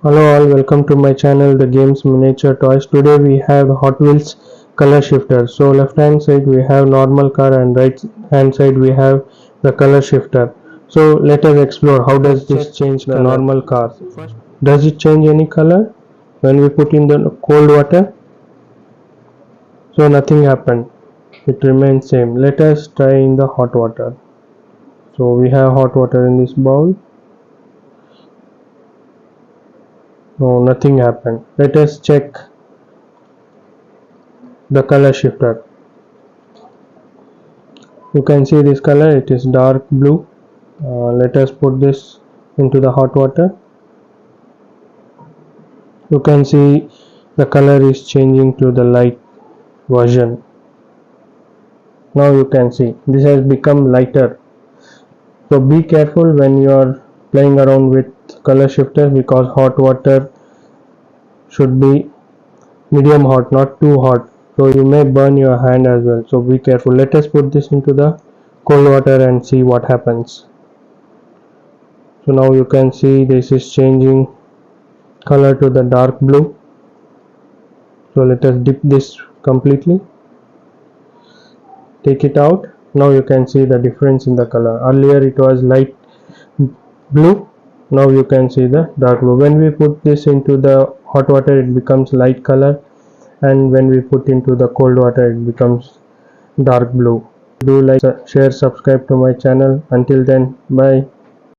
Hello all, welcome to my channel The Games Miniature Toys. Today we have Hot Wheels color shifter. So left hand side we have normal car and right hand side we have the color shifter. So let us explore how does this change the normal car. Does it change any color when we put in the cold water? So nothing happened. It remains same. Let us try in the hot water. So we have hot water in this bowl. No, nothing happened. Let us check the color shifter. You can see this color, it is dark blue. Let us put this into the hot water. You can see the color is changing to the light version. Now you can see this has become lighter. So be careful when you are playing around with color shifter, because hot water should be medium hot, not too hot, so you may burn your hand as well. So be careful. Let us put this into the cold water and see what happens. So now you can see this is changing color to the dark blue. So let us dip this completely, take it out. Now you can see the difference in the color. Earlier it was light blue, now you can see the dark blue. When we put this into the hot water it becomes light color, and when we put into the cold water it becomes dark blue. Do like, share, subscribe to my channel. Until then, bye.